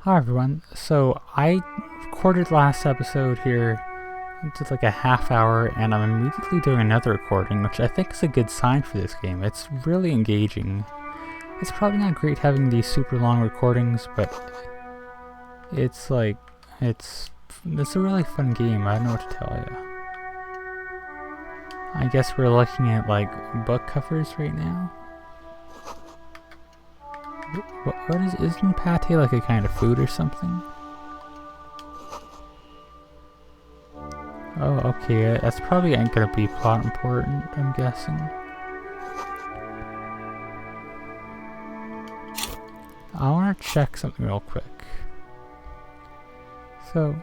Hi everyone. So I recorded last episode here, did like a half hour, and I'm immediately doing another recording, which I think is a good sign for this game. It's really engaging. It's probably not great having these super long recordings, but it's like, it's a really fun game. I don't know what to tell you. I guess we're looking at like book covers right now. What isn't pate like a kind of food or something? Oh, okay, that's probably ain't gonna be plot important, I'm guessing. I wanna check something real quick. So,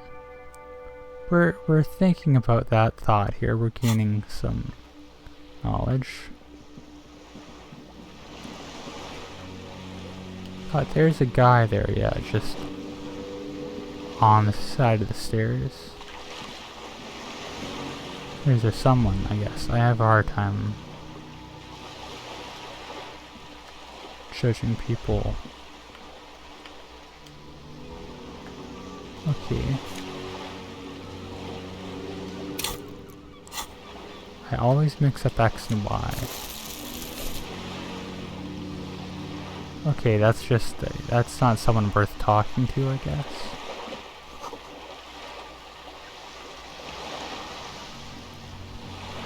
we're thinking about that thought here, we're gaining some knowledge. There's a guy there, yeah, just on the side of the stairs. Is there someone, I guess? I have a hard time judging people. Okay. I always mix up X and Y. Okay, that's not someone worth talking to, I guess.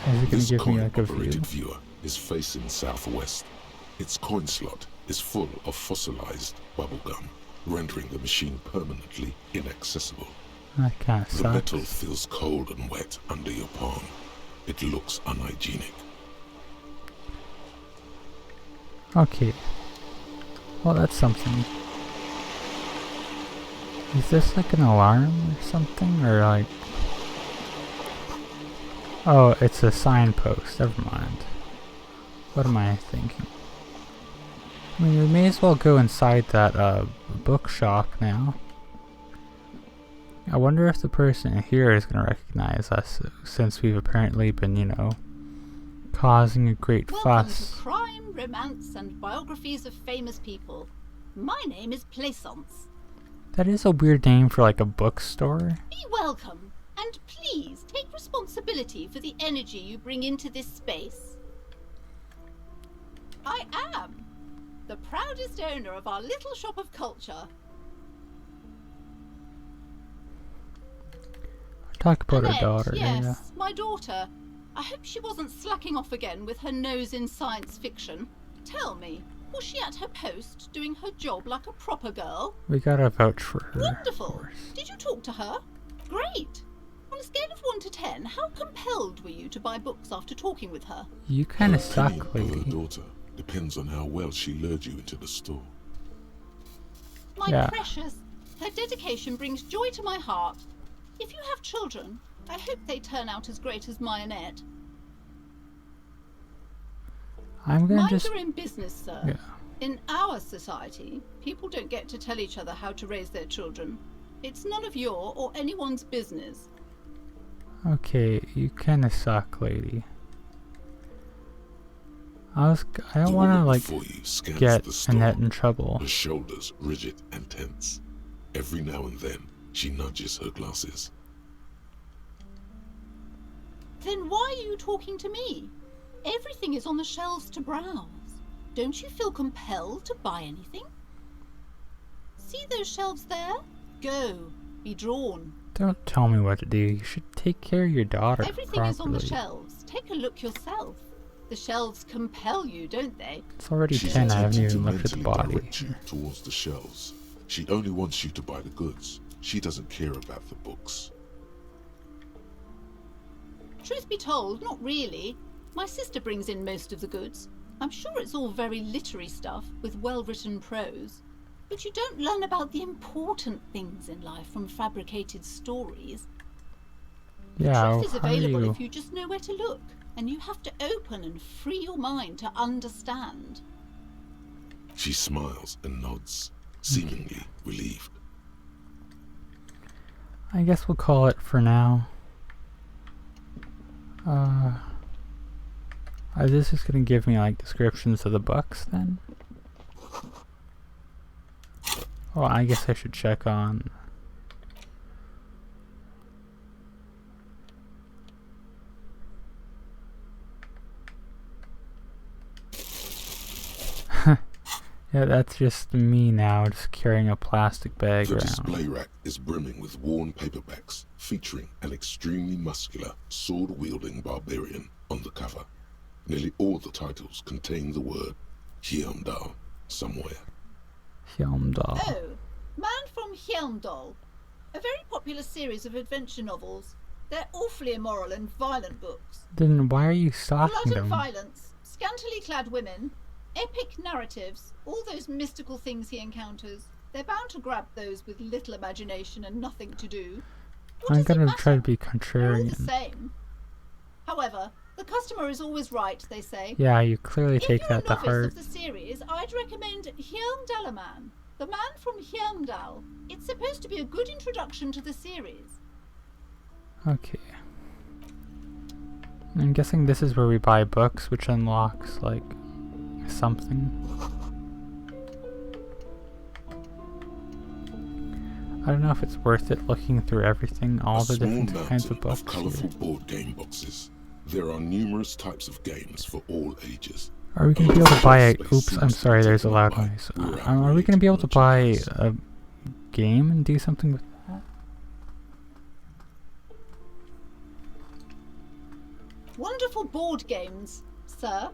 Is it going to give me like a view? Viewer is facing southwest. Its coin slot is full of fossilized bubblegum, rendering the machine permanently inaccessible. That kind of sucks. The metal feels cold and wet under your palm. It looks unhygienic. Okay. Well, that's something. Is this like an alarm or something? Or like... Oh, it's a signpost. Never mind. What am I thinking? I mean, we may as well go inside that bookshop now. I wonder if the person here is going to recognize us, since we've apparently been, you know, causing a great fuss. Welcome to crime, romance, and biographies of famous people. My name is Plaisance. That is a weird name for like a bookstore. Be welcome, and please take responsibility for the energy you bring into this space. I am the proudest owner of our little shop of culture. Talk about Annette, her daughter. Yes, Yeah. my daughter. I hope she wasn't slacking off again with her nose in science fiction. Tell me, was she at her post, doing her job like a proper girl? We gotta vouch for her. Wonderful! Did you talk to her? Great! On a scale of 1 to 10, how compelled were you to buy books after talking with her? You kinda Her suck, opinion of lady. her daughter depends on how well she lured you into the store. My Yeah. precious, her dedication brings joy to my heart. If you have children, I hope they turn out as great as my Annette. I'm gonna Mind just... your own business, sir. Yeah. In our society, people don't get to tell each other how to raise their children. It's none of your or anyone's business. Okay, you kinda suck, lady. I don't The wanna woman like before you scans get the store, Annette in trouble. her shoulders rigid and tense. Every now and then, she nudges her glasses. Then why are you talking to me? Everything is on the shelves to browse. Don't you feel compelled to buy anything? See those shelves there? Go. Be drawn. Don't tell me what to do. You should take care of your daughter Everything properly. is on the shelves. Take a look yourself. The shelves compel you, don't they? It's already She's 10. I haven't attempting to even looked at the mentally body. direct you towards the shelves. She only wants you to buy the goods. She doesn't care about the books. Truth be told, not really. My sister brings in most of the goods. I'm sure it's all very literary stuff with well-written prose. But you don't learn about the important things in life from fabricated stories. Yeah, Truth is how do available you... if you just know where to look. And you have to open and free your mind to understand. She smiles and nods, seemingly relieved. I guess we'll call it for now. This is gonna give me like descriptions of the books then. Well, I guess I should check on... Yeah, that's just me now, just carrying a plastic bag The around. display rack is brimming with worn paperbacks featuring an extremely muscular, sword-wielding barbarian on the cover. Nearly all the titles contain the word Hyundai somewhere. Hyundai. Oh, Man from Hyundai. A very popular series of adventure novels. They're awfully immoral and violent books. Then why are you Blood stalking and them? violence, scantily clad women, epic narratives, all those mystical things he encounters. They're bound to grab those with little imagination and nothing to do. What I'm does it gonna matter? try to be They're all the contrarian. same. However, the customer is always right, they say. Yeah, you clearly If take you're that a to novice heart. of the series, I'd recommend Hyundalaman, the man from Hyundal. It's supposed to be a good introduction to the series. Okay. I'm guessing this is where we buy books, which unlocks, like, something. I don't know if it's worth it looking through everything, all the different kinds of books colourful here. board game boxes. There are numerous types of games for all ages. Are we gonna be able to buy a... Oops, I'm sorry, there's a loud noise. Are we gonna be able to buy a game and do something with that? Wonderful board games, sir.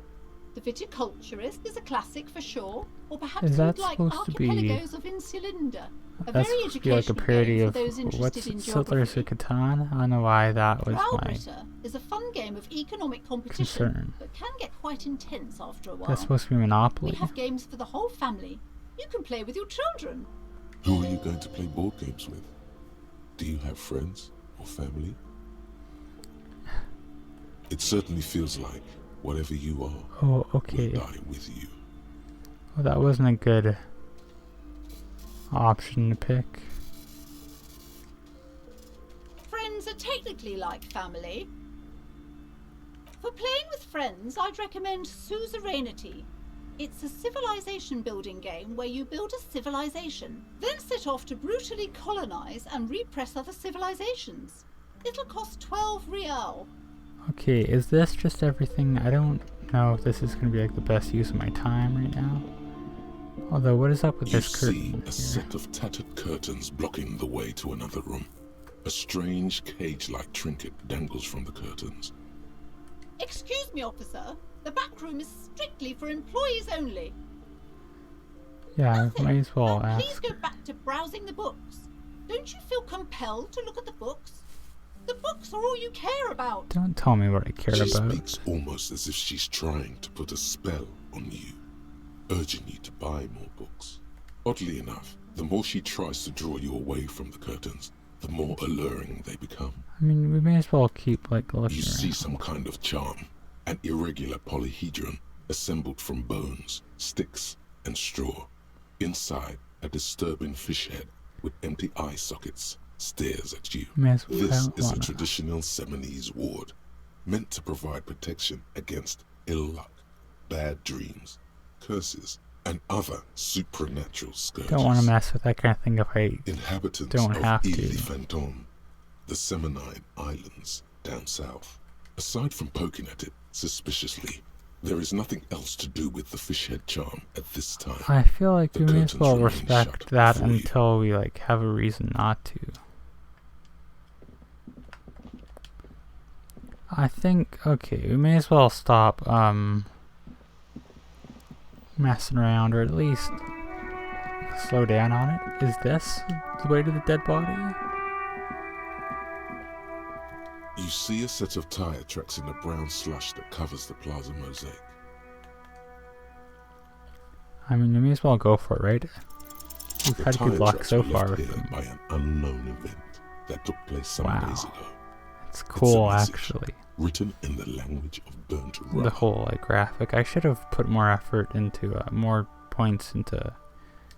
The Viticulturist is a classic for sure, or perhaps Is that you'd like supposed to be... Archipelagos of Insulinda, a That's very supposed to be like a educational parody game of... for those What's interested in Settlers of geography. Catan? I don't know why that was my Growlritter is a fun game of economic competition, concern. but can get quite intense after a while. That's supposed to be We Monopoly. have games for the whole family. You can play with your children. Who are you going to play board games with? Do you have friends or family? It certainly feels like whatever you are Oh, will okay. die with you. Well, that wasn't a good option to pick. Friends are technically like family. For playing with friends, I'd recommend Suzerainty. It's a civilization building game where you build a civilization, then set off to brutally colonize and repress other civilizations. It'll cost 12 real. Okay, is this just everything? I don't know if this is going to be like the best use of my time right now. Although, what is up with You this see curtain a here? set of tattered curtains blocking the way to another room. A strange cage-like trinket dangles from the curtains. Excuse me, officer. The back room is strictly for employees only. Yeah, Nothing. might as well Now please ask. go back to browsing the books. Don't you feel compelled to look at the books? The books are all you care about. Don't tell me what I care She about. speaks almost as if she's trying to put a spell on you, urging you to buy more books. Oddly enough, the more she tries to draw you away from the curtains, the more alluring they become. I mean, we may as well keep, like, looking You see around. some kind of charm, an irregular polyhedron assembled from bones, sticks, and straw. Inside, a disturbing fish head with empty eye sockets stares at you. May as well This is a wanna- traditional Seminese ward, meant to provide protection against ill luck, bad dreams, curses, and other supernatural scourges. Don't want to mess with that kind of thing if I Inhabitants don't of have to. Ile Fantôme, the Seminine Islands down south. Aside from poking at it suspiciously, there is nothing else to do with the fish head charm at this time. I feel like The we may as curtains well remain respect shut that for you. until we, like, have a reason not to. I think, okay, we may as well stop, messing around, or at least slow down on it. Is this the way to the dead body? You see a set of tire tracks in the brown slush that covers the plaza mosaic. I mean, we may as well go for it, right? We've The had tire good luck tracks so were far left with here them. by an unknown event that took place some Wow. days ago. It's cool, message. actually. Written in the language of burnt The rubber. whole, like, graphic. I should have put more effort into, more points into...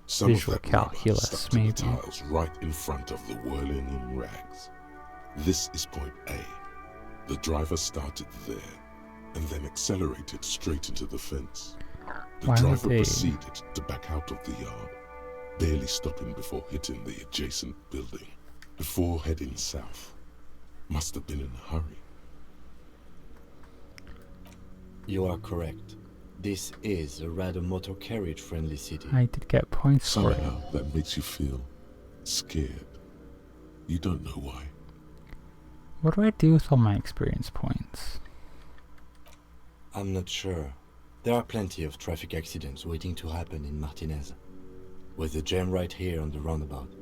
Some of visual that rubber calculus, stuck to maybe. the tiles right in front of the whirling in rags. This is point A. The driver started there, and then accelerated straight into the fence. The Why would driver they- proceeded to back out of the yard. barely stopping before hitting the adjacent building, before heading south. Must have been in a hurry. You are correct. This is a rather motor carriage friendly city. I did get points for it. Somehow that makes you feel scared. You don't know why. What do I do with all my experience points? I'm not sure. There are plenty of traffic accidents waiting to happen in Martinez. With the jam right here on the roundabout,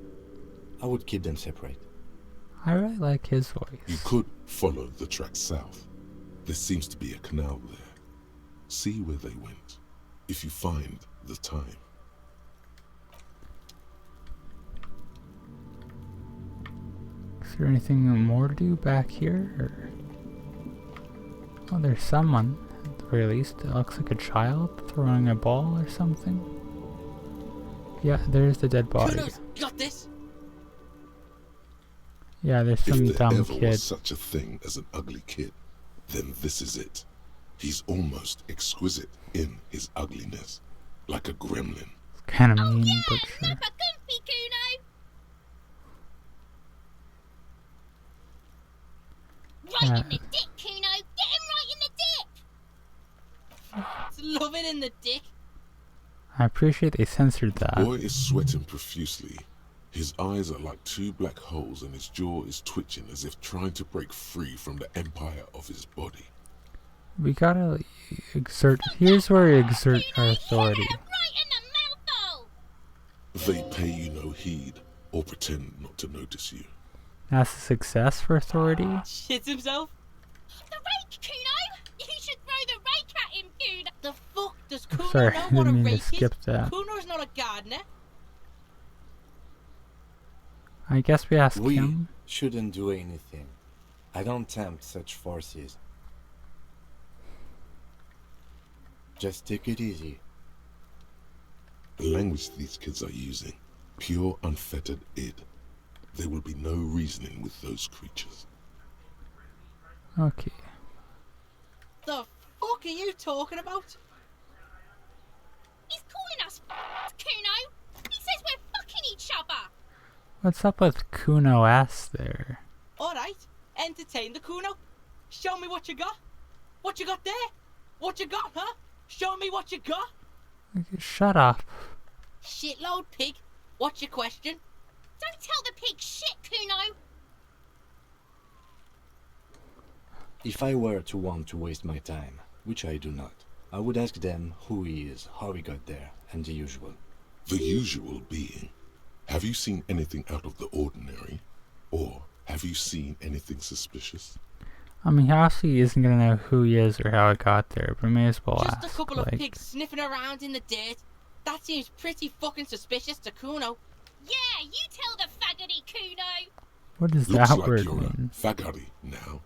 I would keep them separate. I really like his voice. You could follow the track south. There seems to be a canal there. See where they went, if you find the time. Is there anything more to do back here? Or... oh, there's someone, at the very least. It looks like a child throwing a ball or something. Yeah, there's the dead body. Kunos, you got this? Yeah, there's some If there dumb ever kid. was such a thing as an ugly kid, then this is it. He's almost exquisite in his ugliness, like a gremlin. Kind of mean, but sure. Snap a comfy, Kuno! Right in the dick, Kuno! Get him right in the dick! It's loving in the dick. I appreciate they censored that. Boy is sweating profusely. His eyes are like two black holes and his jaw is twitching as if trying to break free from the empire of his body. We gotta exert. Here's where we exert our authority. Hit him right in the mouth hole! They pay you no heed or pretend not to notice you. That's a success for authority. Shits himself. The rake, Kuno! You should throw the rake at him, Kuno! The fuck does Kuno Sorry, know I what a didn't mean to rake skip is? that. Kuno's not a gardener. I guess we ask We him. shouldn't do anything. I don't tempt such forces. Just take it easy. The language these kids are using, pure unfettered id. There will be no reasoning with those creatures. Okay. The fuck are you talking about? He's calling us Kuno. He says we're fucking each other. What's up with Kuno S there? Alright, entertain the Kuno. Show me what you got. What you got there? What you got, huh? Show me what you got. Shut up. Shitload pig. What's your question? Don't tell the pig shit, Kuno. If I were to want to waste my time, which I do not, I would ask them who he is, how he got there, and the usual. The usual being, have you seen anything out of the ordinary? Or have you seen anything suspicious? I mean, he obviously isn't gonna know who he is or how it got there, but we may as well Just ask. a couple of like, pigs sniffing around in the dirt. That seems pretty fucking suspicious to Kuno. Yeah, you tell the faggoty, Kuno. what does Looks that like word you're mean? a faggoty now,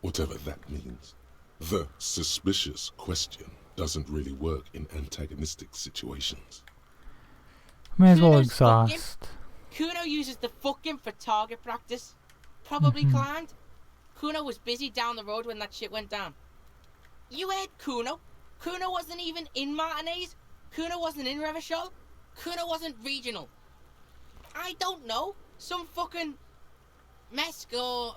whatever that means. The suspicious question doesn't really work in antagonistic situations. May as well Kuno's fucking- exhaust. Kuno uses the fucking for target practice. Probably climbed. Kuno was busy down the road when that shit went down. You heard Kuno. Kuno wasn't even in Martinez. Kuno wasn't in Revachol. Kuno wasn't regional. I don't know. Some fucking Mesk or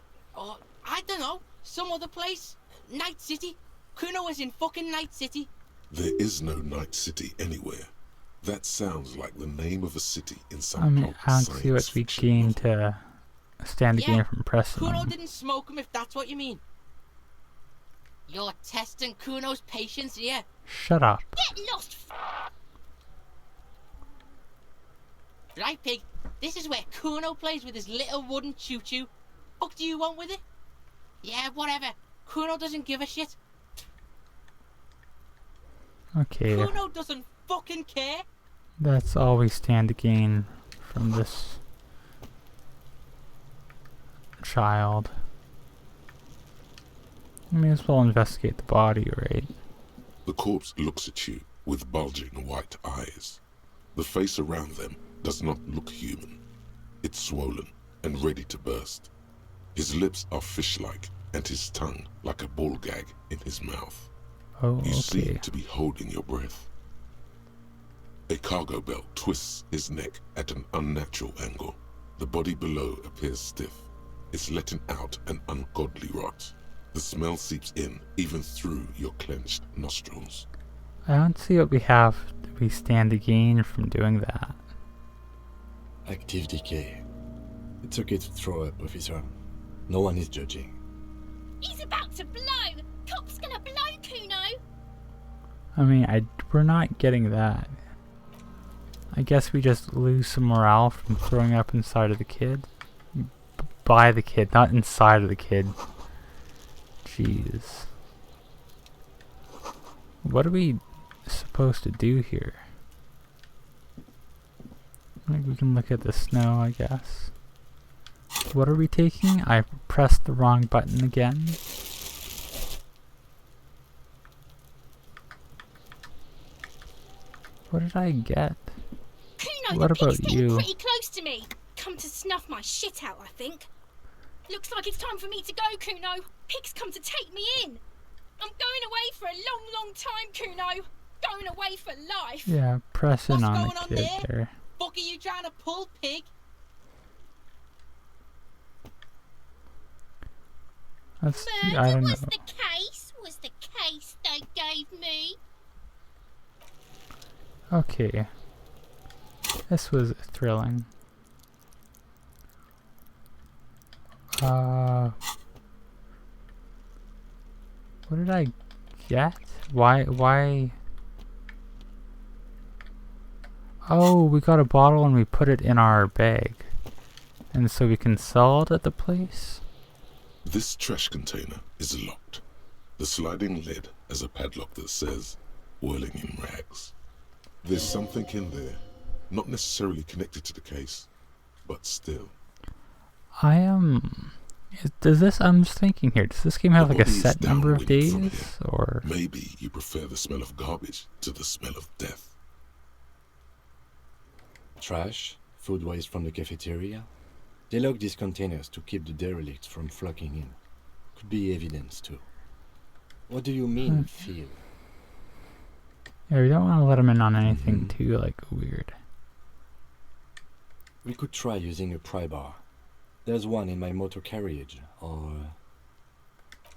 I don't know. Some other place. Night City. Kuno was in fucking Night City. There is no Night City anywhere. That sounds like the name of a city in some I mean, pulp I don't see what science we fiction gain novel. to stand the Yeah, game from pressing Kuno him. didn't smoke him if that's what you mean. You're testing Kuno's patience here. Shut up. Get lost, Right, pig? This is where Kuno plays with his little wooden choo-choo. Fuck do you want with it? Yeah, whatever. Kuno doesn't give a shit. Okay, Kuno doesn't fucking care. that's all we stand to gain from this child. We may as well investigate the body, right? The corpse looks at you with bulging white eyes. The face around them does not look human. It's swollen and ready to burst. His lips are fish-like and his tongue like a ball gag in his mouth. Oh, You okay. seem to be holding your breath. A cargo belt twists his neck at an unnatural angle. The body below appears stiff. It's letting out an ungodly rot. The smell seeps in, even through your clenched nostrils. I don't see what we stand to gain from doing that. Active decay. It's okay to throw up, officer. No one is judging. He's about to blow. Cop's gonna blow, Kuno. I mean, we're not getting that. I guess we just lose some morale from throwing up inside of the kid. By the kid, not inside of the kid. Jeez. What are we supposed to do here? Like, we can look at the snow, I guess. What are we taking? I pressed the wrong button again. What did I get? Kuno, What the pig's about getting you? pretty close to me. Come to snuff my shit out, I think. Looks like it's time for me to go, Kuno. Pig's come to take me in. I'm going away for a long, long time, Kuno. Going away for life. Yeah, press in What's on going the on kid there? there. Fuck are you trying to pull, pig? That's, I Murder don't know. was the case they gave me. Okay. This was thrilling. What did I get? Why? Oh, we got a bottle and we put it in our bag. And so we can sell it at the place? This trash container is locked. The sliding lid has a padlock that says, whirling in rags. There's something in there, not necessarily connected to the case, but still. I'm just thinking here, does this game have like a The body is set number of downwind from days? here. Or Maybe you prefer the smell of garbage to the smell of death. Trash, food waste from the cafeteria. They lock these containers to keep the derelicts from flocking in. Could be evidence too. What do you mean, feel? yeah, we don't want to let them in on anything too like weird. We could try using a pry bar. There's one in my motor carriage, or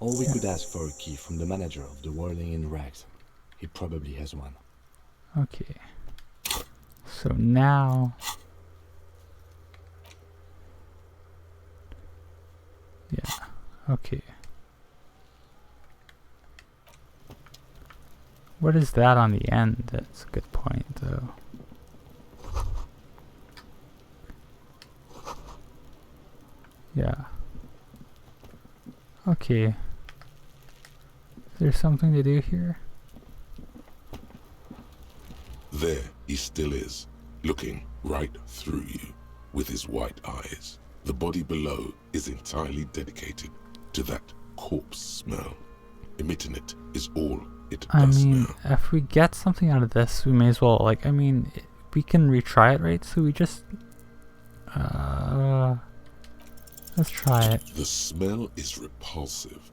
we could ask for a key from the manager of the Whirling in Rags. He probably has one. Okay. So now... yeah, okay. What is that on the end? That's a good point, though. Yeah. Okay. Is there something to do here? There he still is, looking right through you with his white eyes. The body below is entirely dedicated to that corpse smell. Emitting it is all it I does mean, now. if we get something out of this, we may as well, like, I mean, we can retry it, right? So we just, let's try it. The smell is repulsive.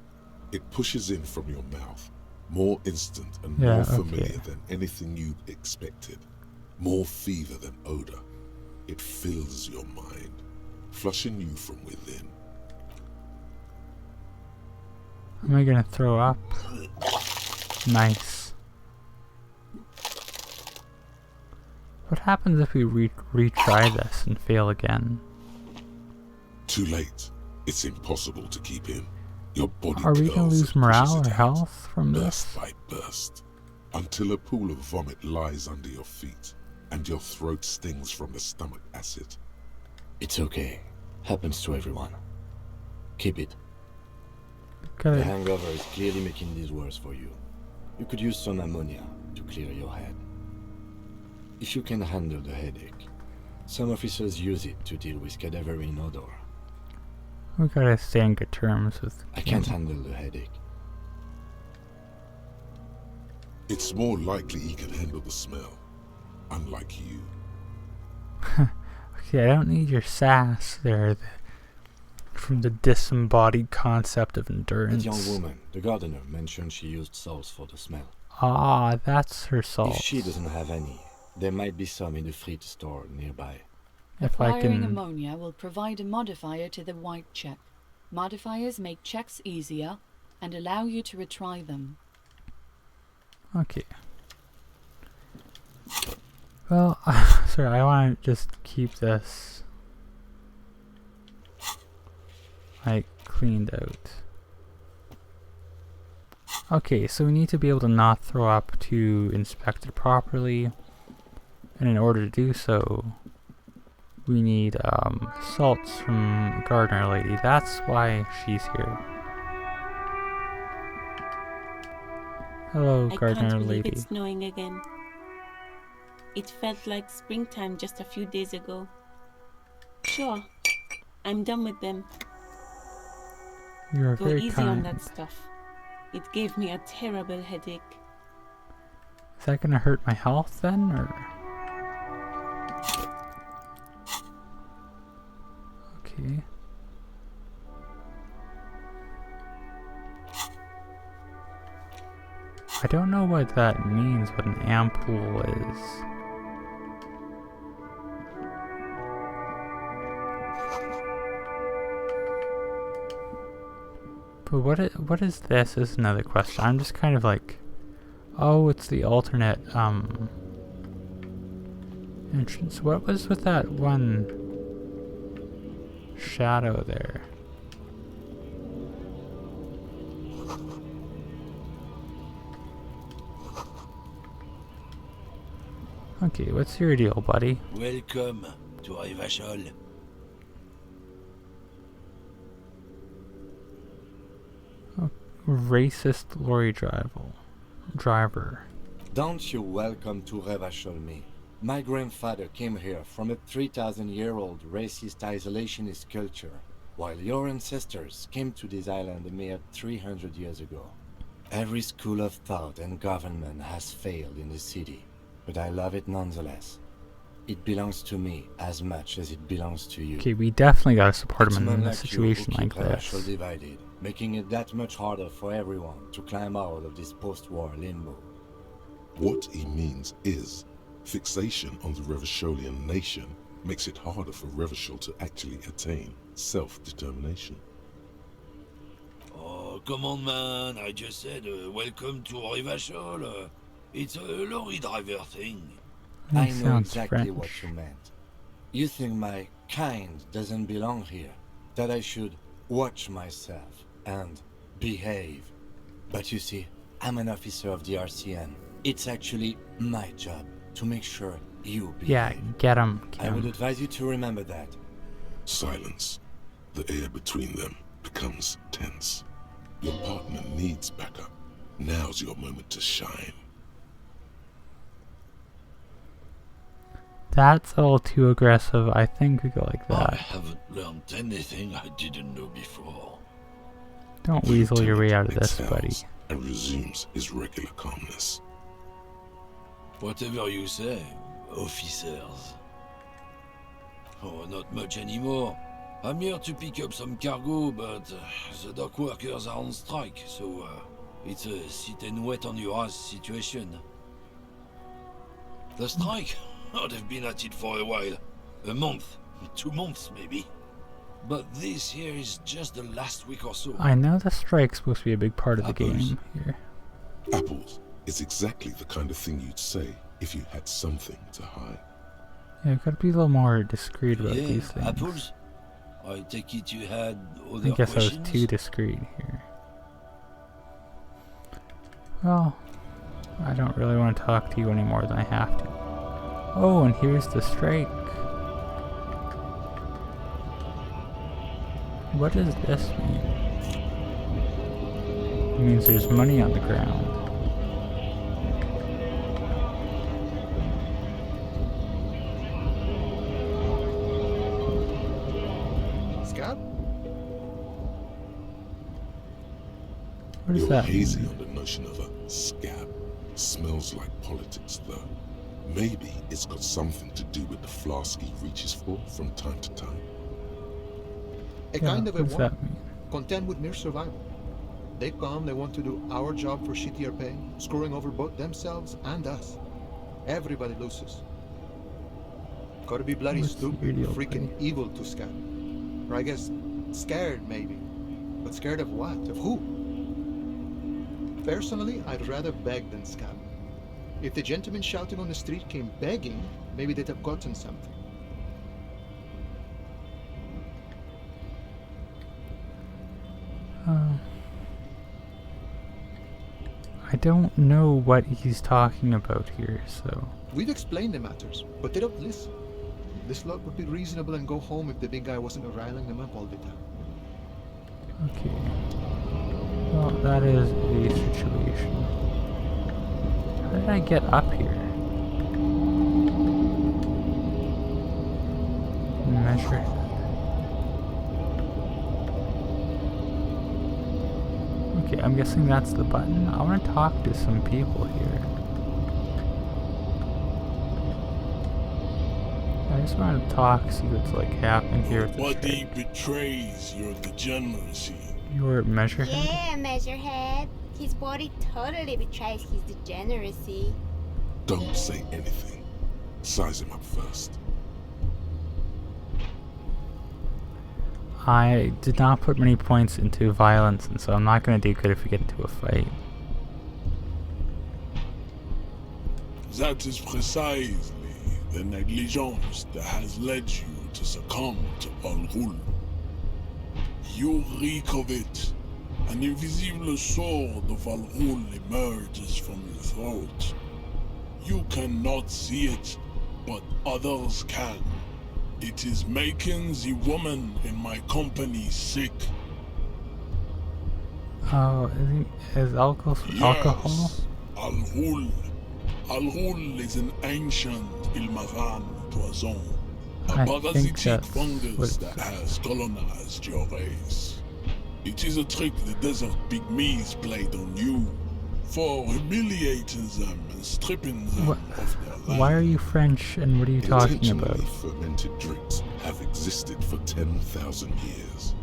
It pushes in from your mouth, more instant and Yeah, more okay. familiar than anything you'd expected. More fever than odor. It fills your mind, flushing you from within. Am I gonna throw up? Nice. What happens if we retry this and fail again? Too late. It's impossible to keep in. Your body Are we gonna curls lose and morale pushes or it out, health from burst this? by burst, until a pool of vomit lies under your feet and your throat stings from the stomach acid. It's okay. Happens to everyone. Keep it. The Gotta, hangover is clearly making this worse for you. You could use some ammonia to clear your head. If you can handle the headache, some officers use it to deal with cadaverine odor. we gotta stay in good terms with. I can't handle the headache. It's more likely he can handle the smell, unlike you. Okay, I don't need your sass there. From the disembodied concept of That endurance. young woman, the gardener, mentioned she used salts for the smell. Ah, that's her salt. If she doesn't have any, There might be some in the fleet store nearby. If I Acquiring can... ammonia will provide a modifier to the white check. Modifiers make checks easier and allow you to retry them. Okay. Well, sorry, I want to just keep this like cleaned out. Okay, so we need to be able to not throw up to inspect it properly, and in order to do so, we need salts from Gardener Lady. That's why she's here. Hello, I Gardener can't believe Lady. it's snowing again. It felt like springtime just a few days ago. Sure, I'm done with them. You're Go very easy kind. on that stuff. It gave me a terrible headache. Is that gonna hurt my health then, or? Okay. I don't know what that means, what an ampoule is. But what is this is another question. I'm just kind of like, oh, it's the alternate entrance. What was with that one shadow there? Okay, what's your deal, buddy? Welcome to Rivachol. Racist lorry driver. Don't you welcome to Revachol me. My grandfather came here from a 3,000-year-old racist isolationist culture, while your ancestors came to this island a mere 300 years ago. Every school of thought and government has failed in the city, but I love it nonetheless. It belongs to me as much as it belongs to you. Okay, we definitely gotta support It's him men in a like you situation who like keep Revachol this. divided, making it that much harder for everyone to climb out of this post-war limbo. What he means is, fixation on the Revacholian nation makes it harder for Revachol to actually attain self-determination. Oh, come on, man. I just said welcome to Rivachol. It's a lorry driver thing. I That know sounds exactly French. what you meant. You think my kind doesn't belong here, that I should watch myself and behave. But you see, I'm an officer of the RCN. It's actually my job to make sure you behave. Yeah, get him, I would Kim. advise you to remember that. Silence. The air between them becomes tense. Your partner needs backup. Now's your moment to shine. That's a little too aggressive. I think we go like I that. haven't learned anything I didn't know before. Don't weasel your way out of this, Exhales buddy. and resumes his regular calmness. Whatever you say, officers. Oh, not much anymore. I'm here to pick up some cargo, but the dock workers are on strike, so it's a sit and wait on your ass situation. The strike? Oh, they've been at it for a while. A month, 2 months maybe. But this here is just the last week or so. I know the strike's supposed to be a big part of the Apples. game here. Apples is exactly the kind of thing you'd say if you had something to hide. Yeah, we've got to be a little more discreet about Yeah, these things. apples? I take it you had I other guess questions? I was too discreet here. Well, I don't really want to talk to you any more than I have to. Oh, and here's the strike. What does this mean? It means there's money on the ground. Scab? What does You're that hazy mean? on the notion of a scab. Smells like politics, though. Maybe it's got something to do with the flask he reaches for from time to time. A Yeah, kind of a what does war, that mean? content with mere survival. They come, they want to do our job for shittier pay, screwing over both themselves and us. Everybody loses. Gotta be bloody What's stupid, video freaking play? evil to scam. Or I guess scared maybe. But scared of what? Of who? Personally, I'd rather beg than scam. If the gentleman shouting on the street came begging, maybe they'd have gotten something. I don't know what he's talking about here, so... We've explained the matters, but they don't listen. This lot would be reasonable and go home if the big guy wasn't riling them up all the time. Okay. Well, that is the situation. How did I get up here? Measure head. Okay, I'm guessing that's the button. I want to talk to some people here. I just want to talk, see what's like happening here with the Body trade. betrays your degeneracy. Your measure head? Yeah, Measurehead. His body totally betrays his degeneracy. Don't say anything. Size him up first. I did not put many points into violence, and so I'm not going to do good if we get into a fight. That is precisely the negligence that has led you to succumb to Al Ghul. You reek of it. An invisible sword of Al Ghul emerges from your throat. You cannot see it, but others can. It is making the woman in my company sick. Oh, is alcohol? Yes, Al Ghul. Al Ghul is an ancient Ilmaran poison. A I think parasitic that's fungus what- that has colonized your race. It is a trick the desert pygmies played on you for humiliating them and stripping them What- of their land. Why are you French, and what are you talking Intentionally about? fermented drinks have existed for 10,000 years.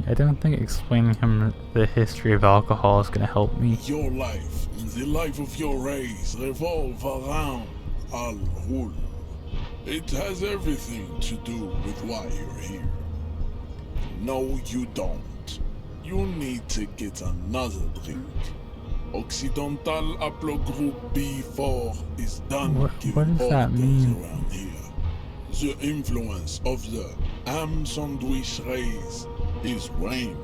I don't think explaining him the history of alcohol is going to help me. Your life and the life of your race revolve around Al Ghul. It has everything to do with why you're here. No, you don't. You need to get another drink. Occidental Haplogroup B4 is done What giving does that orders mean? around here. The influence of the ham sandwich race is waning.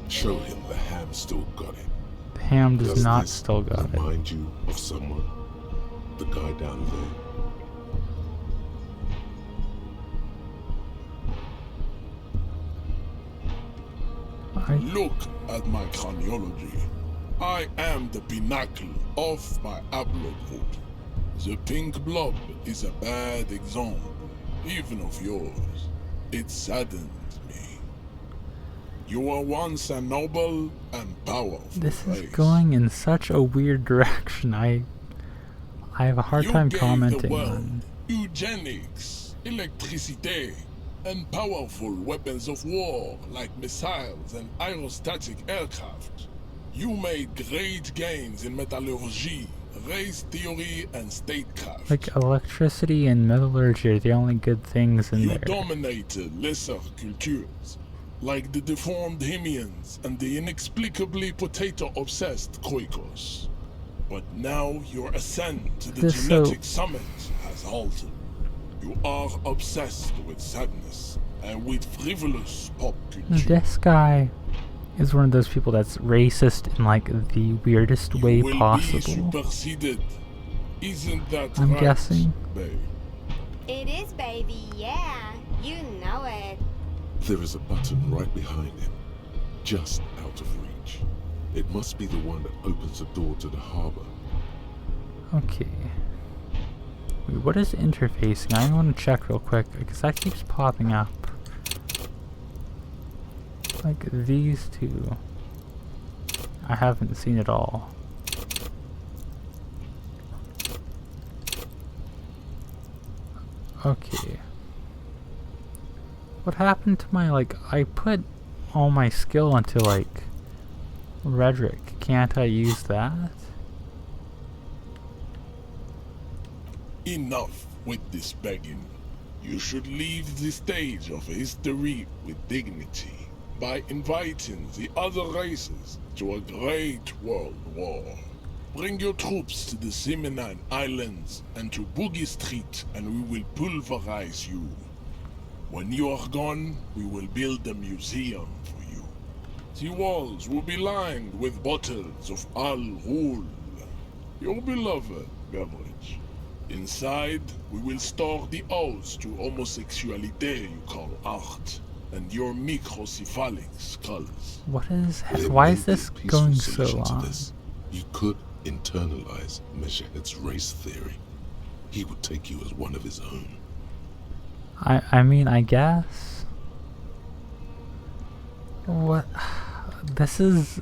Show him the ham still got it. The ham does not this still got it. remind you of someone? The guy down there? Look at my craniology. I am the pinnacle of my haplogroup. The pink blob is a bad example, even of yours. It saddens me. You were once a noble and powerful This is race. going in such a weird direction. I have a hard You time gave the commenting world on. eugenics, electricity, and powerful weapons of war like missiles and aerostatic aircraft. You made great gains in metallurgy, race theory, and statecraft. Like electricity and metallurgy are the only good things in You there. dominated lesser cultures, like the deformed Hemians and the inexplicably potato-obsessed Quakers. But now your ascent to the This so- genetic summit has halted. You are obsessed with sadness and with frivolous pop culture. This guy is one of those people that's racist in like the weirdest way Will be possible. superseded. Isn't that I'm right, guessing. babe? It is, baby, yeah. You know it. There is a button right behind him, just out of reach. It must be the one that opens the door to the harbor. Okay. Wait, what is interfacing? I want to check real quick because that keeps popping up. Like these two. I haven't seen it all. Okay. What happened to my, like, I put all my skill into, like, rhetoric. Can't I use that? Enough with this begging. You should leave the stage of history with dignity by inviting the other races to a great world war. Bring your troops to the Seminine Islands and to Boogie Street, and we will pulverize you. When you are gone, we will build a museum for you. The walls will be lined with bottles of Al Ghul, your beloved beverage. Inside, we will store the odes to homosexuality you call art, and your microcephalic skulls. Why is this going so long? You could internalize Meshahed's race theory. He would take you as one of his own. I mean, I guess. What? This is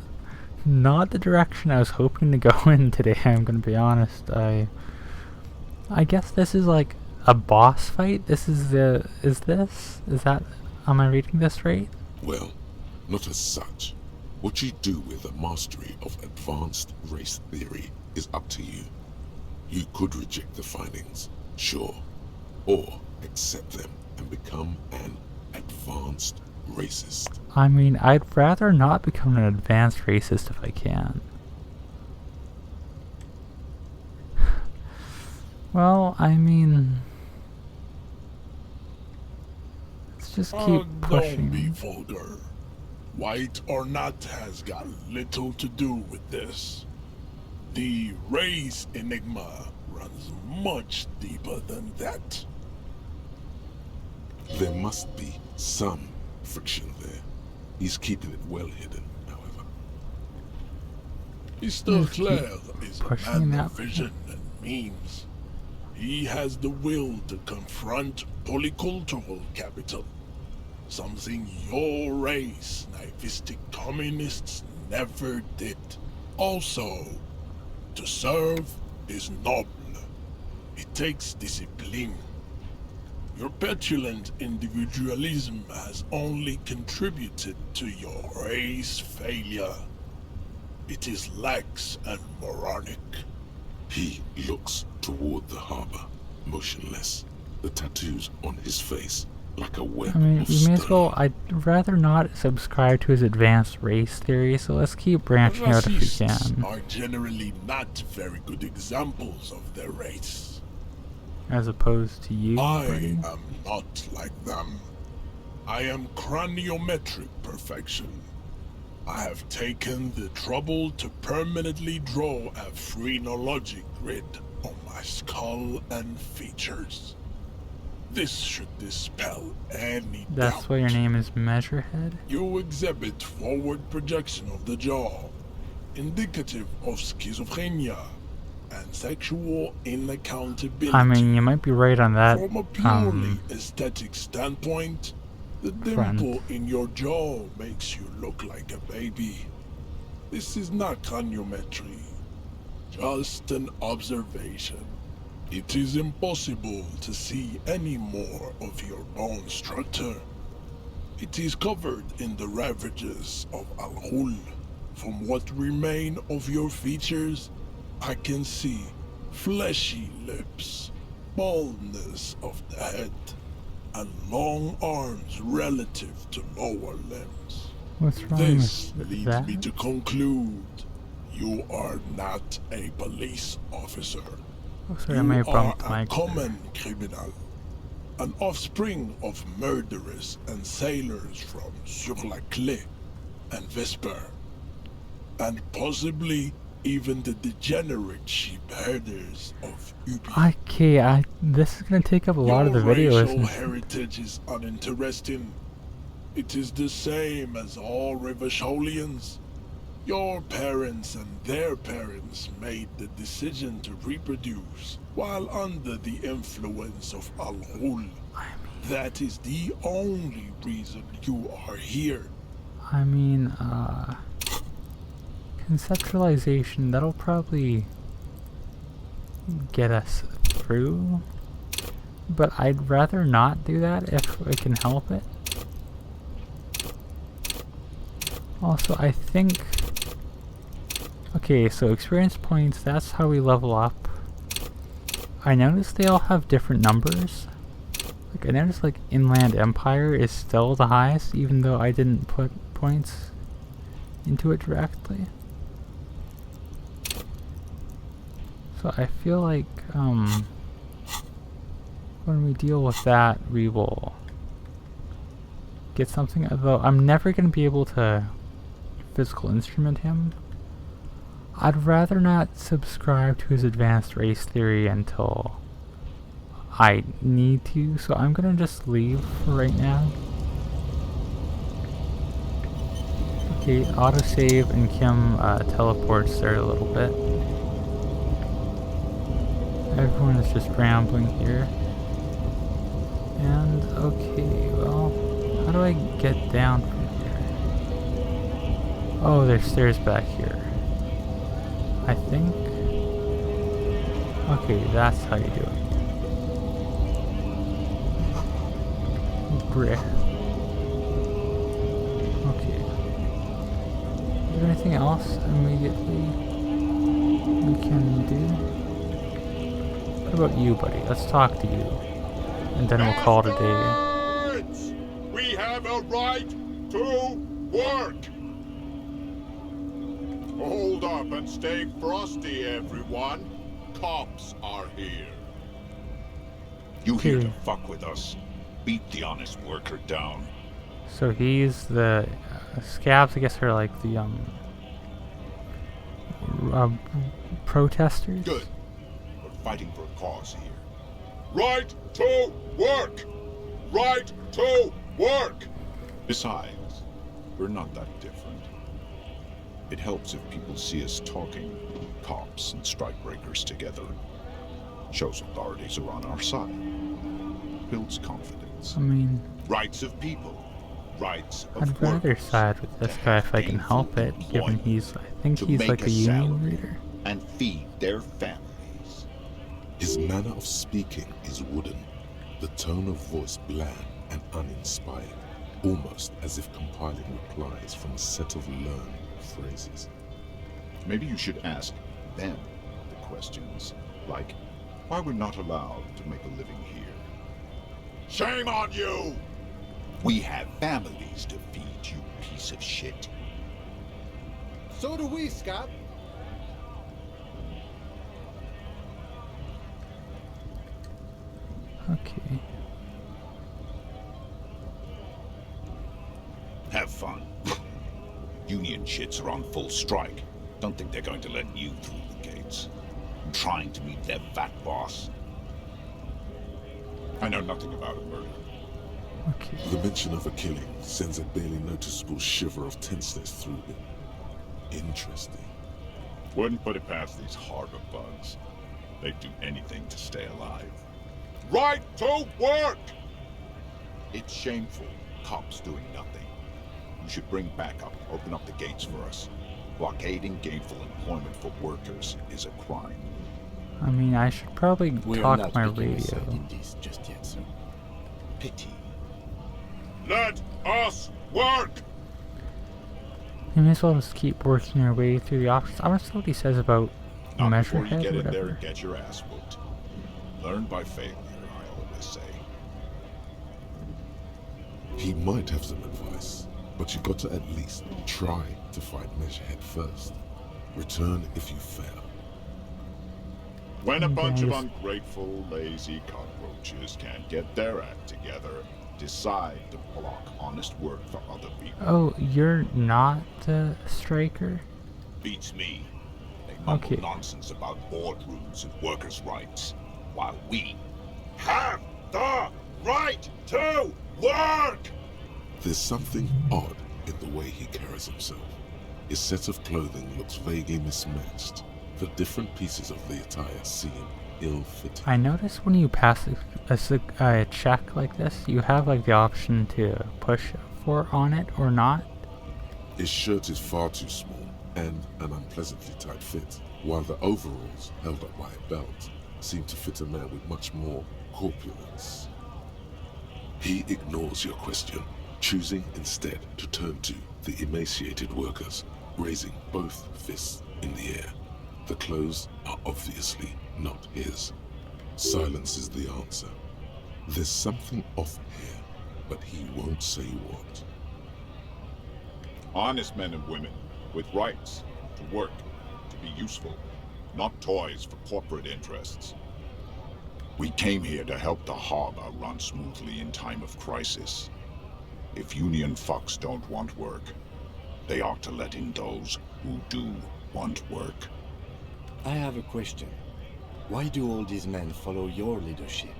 not the direction I was hoping to go in today, I'm gonna be honest. I guess this is like a boss fight? Am I reading this right? Well, not as such. What you do with a mastery of advanced race theory is up to you. You could reject the findings, sure, or accept them and become an advanced racist. I mean, I'd rather not become an advanced racist if I can. Well, I mean, let's just keep pushing. Don't be vulgar. White or not has got little to do with this. The race enigma runs much deeper than that. There must be some friction there. He's keeping it well hidden, however. Mr. Clare is a man that of vision and means. He has the will to confront polycultural capital, something your race, naivistic communists, never did. Also, to serve is noble. It takes discipline. Your petulant individualism has only contributed to your race failure. It is lax and moronic. He looks toward the harbor, motionless, the tattoos on his face like a web I mean, of you may as stone. well. I'd rather not subscribe to his advanced race theory, so let's keep branching out if we Racists can. are generally not very good examples of their race. As opposed to you, I buddy. am not like them. I am craniometric perfection. I have taken the trouble to permanently draw a phrenologic grid on my skull and features. This should dispel any That's doubt. why your name is Measurehead? You exhibit forward projection of the jaw, indicative of schizophrenia and sexual inaccountability. I mean, you might be right on that. From a purely aesthetic standpoint, the dimple in your jaw makes you look like a baby. This is not craniometry, just an observation. It is impossible to see any more of your bone structure. It is covered in the ravages of Al Ghul. From what remain of your features, I can see fleshy lips, baldness of the head, and long arms relative to lower limbs. What's wrong This with leads that? me to conclude you are not a police officer. Oh, sorry, I may have You are bumped a my... common criminal, an offspring of murderers and sailors from Sur-la-Clé and Vesper, and possibly even the degenerate sheep herders of Ubi. Okay, this is gonna take up a lot of the video, Your isn't racial it? heritage is uninteresting. It is the same as all Rivasholians. Your parents and their parents made the decision to reproduce while under the influence of Al Ghul. That is the only reason you are here. I mean, conceptualization, that'll probably get us through, but I'd rather not do that if we can help it. Also, I think... Okay, so experience points, that's how we level up. I noticed they all have different numbers. Like, I noticed, like, Inland Empire is still the highest, even though I didn't put points into it directly. So I feel like, when we deal with that, we will get something, although I'm never going to be able to physical instrument him. I'd rather not subscribe to his advanced race theory until I need to, so I'm gonna just leave for right now. Okay, autosave, and Kim teleports there a little bit. Everyone is just rambling here. And, okay, well, how do I get down from here? Oh, there's stairs back here. I think. Okay, that's how you do it. Brick. Okay. Is there anything else immediately we can do? What about you, buddy? Let's talk to you. And then we'll call it a day. We have a right to work! Hold up and stay frosty, everyone. Cops are here. You here to fuck with us? Beat the honest worker down. So he's the scabs, I guess, are like the protesters. Good. We're fighting for a cause here. Right to work. Right to work. Besides, we're not that different. It helps if people see us talking, cops and strikebreakers together. Shows authorities are on our side. Builds confidence. I mean, rights of people. Rights of I'd rather side with this guy if I can help it, given he's, I think he's like a union leader. And feed their families. His manner of speaking is wooden, the tone of voice bland and uninspired, almost as if compiling replies from a set of learned phrases. Maybe you should ask them the questions, like why we're not allowed to make a living here. Shame on you! We have families to feed, you piece of shit. So do we, Scott. Okay. Have fun. Union shits are on full strike. Don't think they're going to let you through the gates. I'm trying to meet their fat boss. I know nothing about a murder. Okay. The mention of a killing sends a barely noticeable shiver of tenseness through him. Interesting. Wouldn't put it past these harbor bugs. They'd do anything to stay alive. Right to work! It's shameful. Cops doing nothing. You should bring backup. Open up the gates for us. Blockading gainful employment for workers is a crime. I mean, I should probably talk my radio. Just yet, sir. Pity. Let us work! You may as well just keep working your way through the options. I want to see what he says about Not measure before you head get or in there whatever. and get your ass whooped. Learn by failure, I always say. He might have some advice, but you got to at least try to fight Measurehead first. Return if you fail. When a bunch of ungrateful, lazy cockroaches can't get their act together, decide to block honest work for other people. Oh, you're not the striker? Beats me. They mumble nonsense about boardrooms and workers' rights, while we have the right to work! There's something odd in the way he carries himself. His set of clothing looks vaguely mismatched. The different pieces of the attire seem ill-fitting. I noticed when you pass a check like this, you have like the option to push for on it or not. His shirt is far too small and an unpleasantly tight fit, while the overalls, held up by a belt, seem to fit a man with much more corpulence. He ignores your question, choosing instead to turn to the emaciated workers, raising both fists in the air. The clothes are obviously not his. Silence is the answer. There's something off here, but he won't say what. Honest men and women, with rights, to work, to be useful, not toys for corporate interests. We came here to help the harbor run smoothly in time of crisis. If Union fucks don't want work, they ought to let in those who do want work. I have a question. Why do all these men follow your leadership?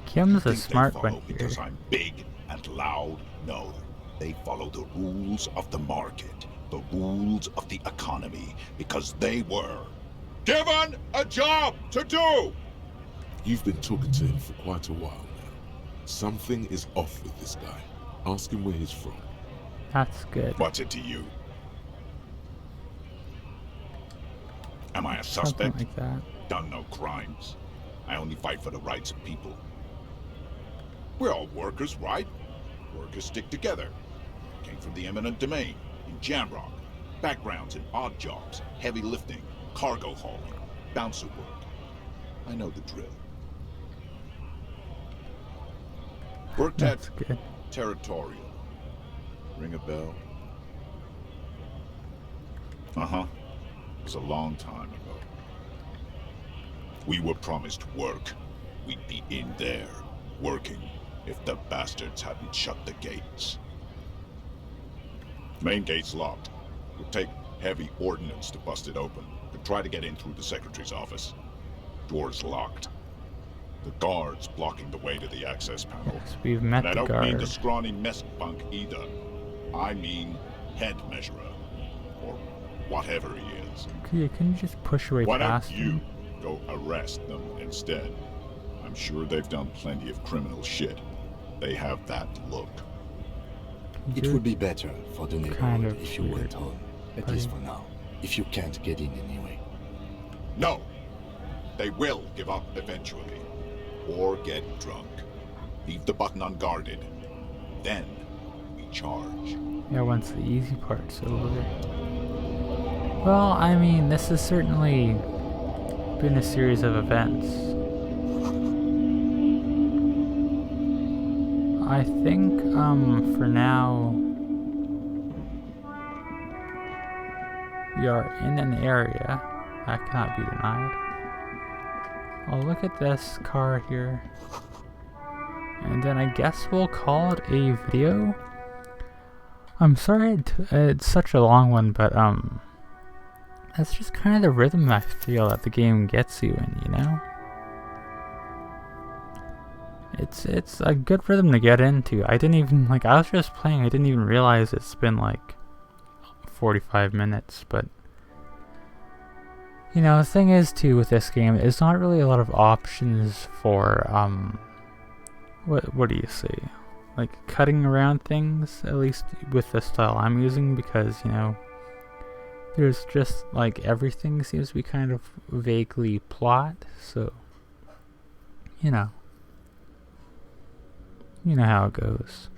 Kim's a Think smart they one follow here. because I'm big and loud? No. They follow the rules of the market, the rules of the economy, because they were given a job to do! You've been talking to him for quite a while now. Something is off with this guy. Ask him where he's from. That's good. What's it to you? Am I a Something suspect? like that. Done no crimes. I only fight for the rights of people. We're all workers, right? Workers stick together. Came from the eminent domain, in Jamrock. Backgrounds in odd jobs, heavy lifting, cargo hauling, bouncer work. I know the drill. Worked at That's good. Territorial. Ring a bell? Uh-huh. It was a long time ago. We were promised work. We'd be in there, working, if the bastards hadn't shut the gates. Main gate's locked. Would take heavy ordnance to bust it open. Could try to get in through the secretary's office. Door's locked. The guard's blocking the way to the access panel. Yes, we've met And I the don't mean the guard. scrawny mess bunk either. I mean head measurer. Or whatever he is. Yeah, can you just push away Why past don't you him? go arrest them instead? I'm sure they've done plenty of criminal shit. They have that look. It would be better for the neighborhood kind of if you weird, went home. At least for now. If you can't get in anyway. No! They will give up eventually. Or get drunk. Leave the button unguarded. Then we charge. Yeah, once the easy part's over. Well, I mean, this has certainly been a series of events. I think, for now, we are in an area that cannot be denied. I'll look at this car here, and then I guess we'll call it a video. I'm sorry it's such a long one, but that's just kind of the rhythm I feel that the game gets you in, you know? It's a good rhythm to get into. I didn't even, like, I was just playing, I didn't even realize it's been like 45 minutes, but you know, the thing is too with this game, there's not really a lot of options for what do you say? Like cutting around things, at least with the style I'm using, because, you know, there's just like everything seems to be kind of vaguely plot, so you know how it goes.